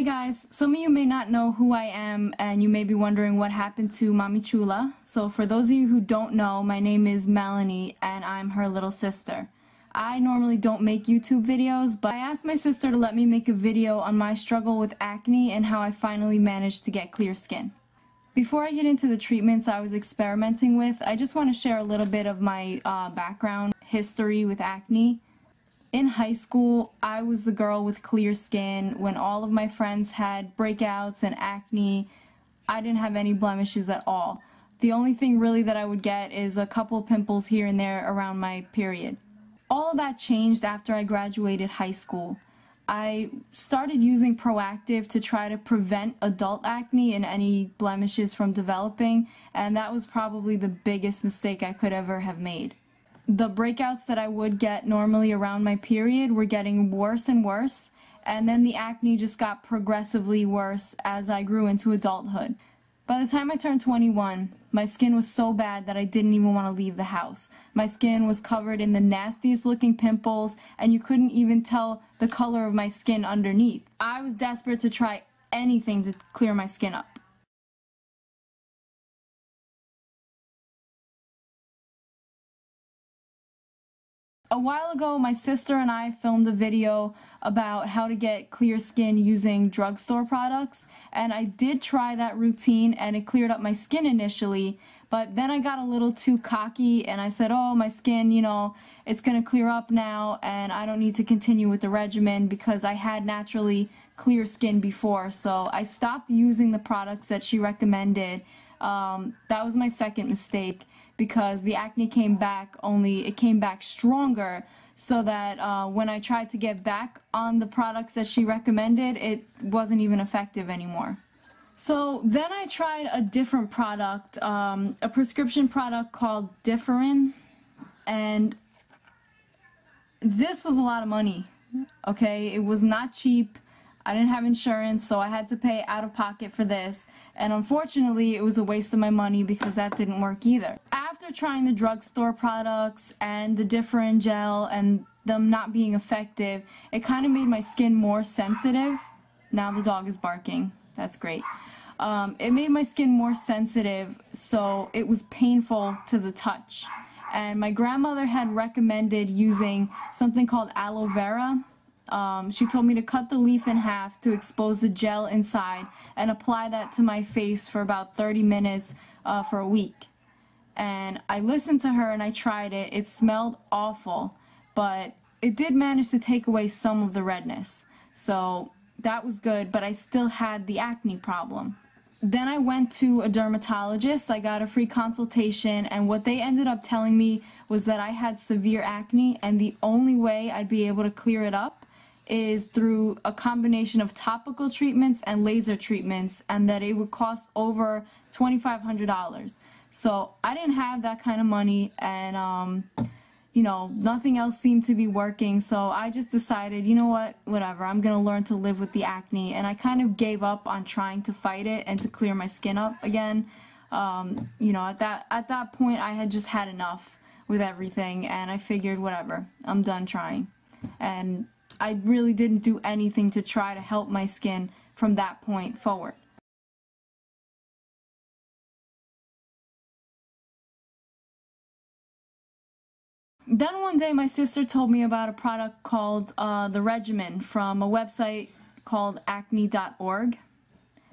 Hey guys, some of you may not know who I am and you may be wondering what happened to Mami Chula. So for those of you who don't know, my name is Melanie and I'm her little sister. I normally don't make YouTube videos, but I asked my sister to let me make a video on my struggle with acne and how I finally managed to get clear skin. Before I get into the treatments I was experimenting with, I just want to share a little bit of my background history with acne. In high school, I was the girl with clear skin. When all of my friends had breakouts and acne, I didn't have any blemishes at all. The only thing really that I would get is a couple pimples here and there around my period. All of that changed after I graduated high school. I started using Proactive to try to prevent adult acne and any blemishes from developing, and that was probably the biggest mistake I could ever have made. The breakouts that I would get normally around my period were getting worse and worse, and then the acne just got progressively worse as I grew into adulthood. By the time I turned 21, my skin was so bad that I didn't even want to leave the house. My skin was covered in the nastiest looking pimples, and you couldn't even tell the color of my skin underneath. I was desperate to try anything to clear my skin up. A while ago, my sister and I filmed a video about how to get clear skin using drugstore products, and I did try that routine and it cleared up my skin initially, but then I got a little too cocky and I said, oh, my skin, it's gonna clear up now and I don't need to continue with the regimen because I had naturally clear skin before, so I stopped using the products that she recommended. That was my second mistake, because the acne came back, only it came back stronger, so that when I tried to get back on the products that she recommended, it wasn't even effective anymore. So then I tried a different product, a prescription product called Differin, and this was a lot of money, okay? It was not cheap. I didn't have insurance, so I had to pay out of pocket for this, and unfortunately it was a waste of my money because that didn't work either. After trying the drugstore products and the Differin gel and them not being effective, it kind of made my skin more sensitive. Now the dog is barking. That's great. It made my skin more sensitive, so it was painful to the touch. And my grandmother had recommended using something called aloe vera. She told me to cut the leaf in half to expose the gel inside and apply that to my face for about 30 minutes for a week. And I listened to her and I tried it. It smelled awful, but it did manage to take away some of the redness. So that was good, but I still had the acne problem. Then I went to a dermatologist. I got a free consultation, and what they ended up telling me was that I had severe acne, and the only way I'd be able to clear it up is through a combination of topical treatments and laser treatments, and that it would cost over $2,500. So I didn't have that kind of money, and nothing else seemed to be working, so I just decided, you know what, whatever, I'm gonna learn to live with the acne, and I kind of gave up on trying to fight it and to clear my skin up again. At that point I had just had enough with everything, and I figured, whatever, I'm done trying. And I really didn't do anything to try to help my skin from that point forward. Then one day my sister told me about a product called The Regimen from a website called ACNE.org.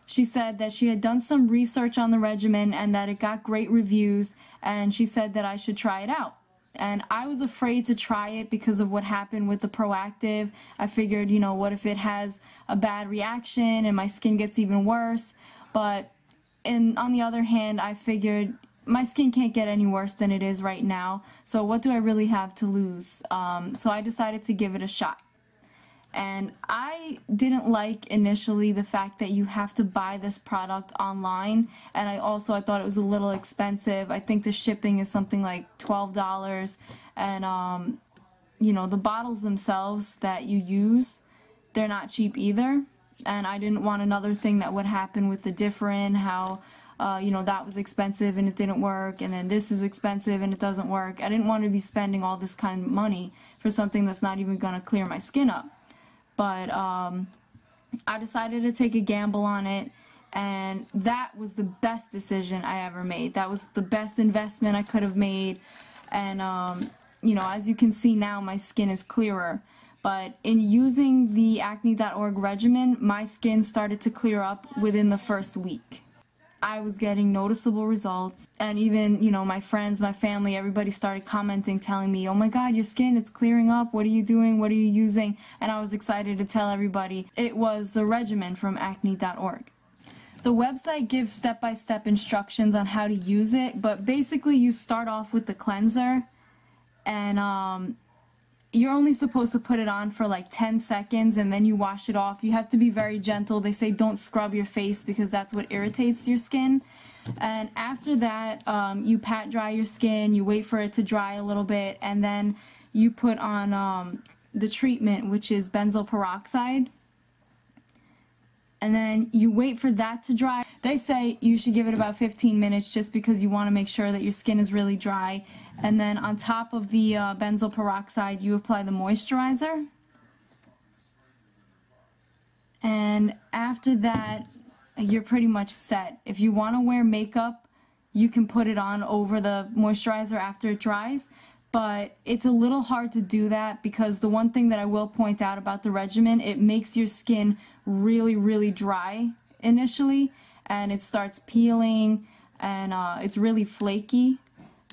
She said that she had done some research on the regimen and that it got great reviews, and she said that I should try it out. And I was afraid to try it because of what happened with the Proactive. I figured, what if it has a bad reaction and my skin gets even worse? But on the other hand, I figured my skin can't get any worse than it is right now, so what do I really have to lose? So I decided to give it a shot. And I didn't like initially the fact that you have to buy this product online, and I thought it was a little expensive. I think the shipping is something like $12, and the bottles themselves that you use, they're not cheap either. And I didn't want another thing that would happen with the Differin, how that was expensive and it didn't work, and then this is expensive and it doesn't work. I didn't want to be spending all this kind of money for something that's not even going to clear my skin up. But I decided to take a gamble on it, and that was the best decision I ever made. That was the best investment I could have made. And you know, as you can see now, my skin is clearer. But in using the acne.org regimen, my skin started to clear up within the first week. I was getting noticeable results, and even, you know, my friends, my family, everybody started commenting, telling me, oh my god, your skin, it's clearing up, what are you doing, what are you using? And I was excited to tell everybody it was the regimen from acne.org. The website gives step-by-step instructions on how to use it, but basically you start off with the cleanser, and you're only supposed to put it on for like 10 seconds and then you wash it off. You have to be very gentle. They say don't scrub your face because that's what irritates your skin. And after that, you pat dry your skin, you wait for it to dry a little bit, and then you put on the treatment, which is benzoyl peroxide. And then you wait for that to dry. They say you should give it about 15 minutes just because you want to make sure that your skin is really dry. And then on top of the benzoyl peroxide, you apply the moisturizer. And after that, you're pretty much set. If you want to wear makeup, you can put it on over the moisturizer after it dries. But it's a little hard to do that because the one thing that I will point out about the regimen, it makes your skin really, really dry initially, and it starts peeling, and it's really flaky.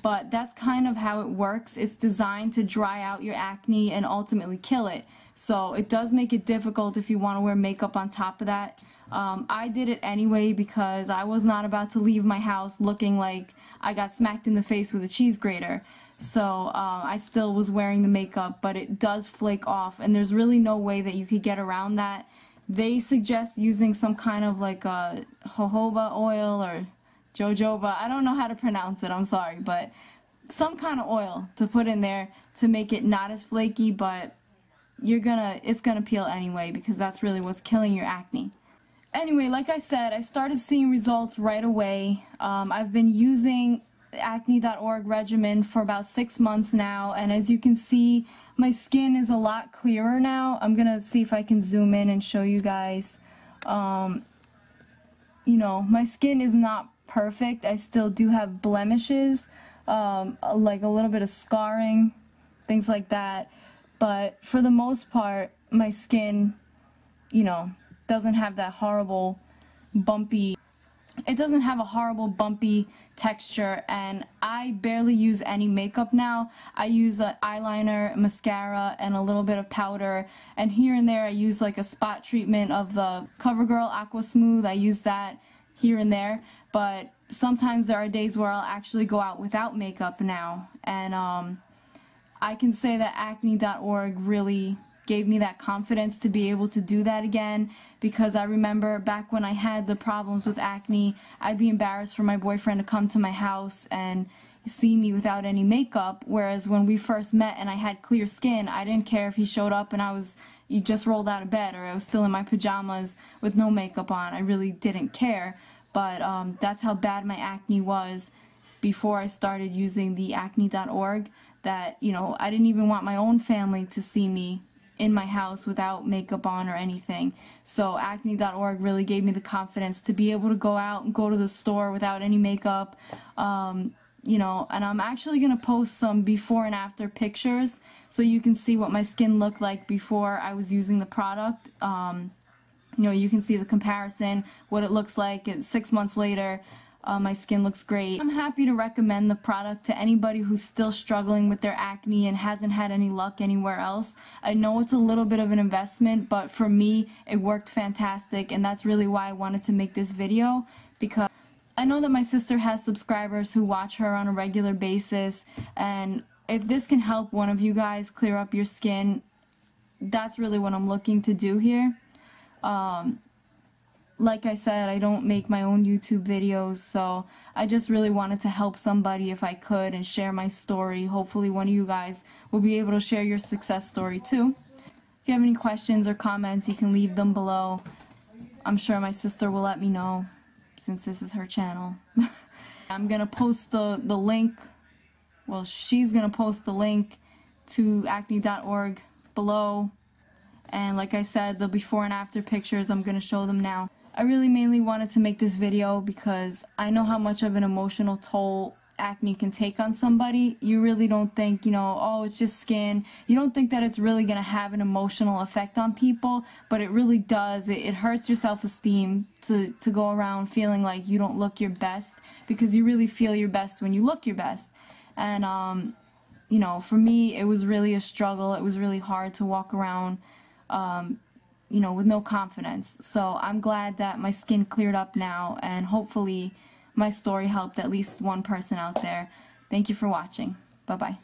But that's kind of how it works. It's designed to dry out your acne and ultimately kill it. So it does make it difficult if you want to wear makeup on top of that. I did it anyway because I was not about to leave my house looking like I got smacked in the face with a cheese grater. So I still was wearing the makeup, but it does flake off, and there's really no way that you could get around that. They suggest using some kind of like a jojoba oil or jojoba. I don't know how to pronounce it, I'm sorry, but some kind of oil to put in there to make it not as flaky, but it's gonna peel anyway because that's really what's killing your acne. Anyway, like I said, I started seeing results right away. I've been using acne.org regimen for about 6 months now, and as you can see, my skin is a lot clearer now. I'm gonna see if I can zoom in and show you guys. You know, my skin is not perfect. I still do have blemishes, like a little bit of scarring, things like that, but for the most part, my skin, you know, doesn't have that horrible bumpy texture, and I barely use any makeup now. I use an eyeliner, mascara, and a little bit of powder, and here and there I use like a spot treatment of the CoverGirl Aqua Smooth. I use that here and there, but sometimes there are days where I'll actually go out without makeup now, and I can say that acne.org really gave me that confidence to be able to do that again, because I remember back when I had the problems with acne, I'd be embarrassed for my boyfriend to come to my house and see me without any makeup, whereas when we first met and I had clear skin, I didn't care if he showed up and you just rolled out of bed, or I was still in my pajamas with no makeup on. I really didn't care, but that's how bad my acne was before I started using the acne.org, that, you know, I didn't even want my own family to see me in my house without makeup on or anything. So acne.org really gave me the confidence to be able to go out and go to the store without any makeup. You know, and I'm actually going to post some before and after pictures so you can see what my skin looked like before I was using the product. You know, you can see the comparison, what it looks like, and 6 months later. My skin looks great. I'm happy to recommend the product to anybody who's still struggling with their acne and hasn't had any luck anywhere else. I know it's a little bit of an investment, but for me, it worked fantastic, and that's really why I wanted to make this video, because I know that my sister has subscribers who watch her on a regular basis, and if this can help one of you guys clear up your skin, that's really what I'm looking to do here. Like I said, I don't make my own YouTube videos, so I just really wanted to help somebody if I could and share my story. Hopefully one of you guys will be able to share your success story too. If you have any questions or comments, you can leave them below. I'm sure my sister will let me know, since this is her channel. I'm gonna post the link, well, she's gonna post the link to acne.org below. and like I said, the before and after pictures, I'm gonna show them now. I really mainly wanted to make this video because I know how much of an emotional toll acne can take on somebody. You really don't think, you know, oh, it's just skin. You don't think that it's really going to have an emotional effect on people, but it really does. It hurts your self-esteem to go around feeling like you don't look your best, because you really feel your best when you look your best. And, you know, for me, it was really a struggle. It was really hard to walk around, you know, with no confidence. So I'm glad that my skin cleared up now, and hopefully my story helped at least one person out there. Thank you for watching. Bye-bye.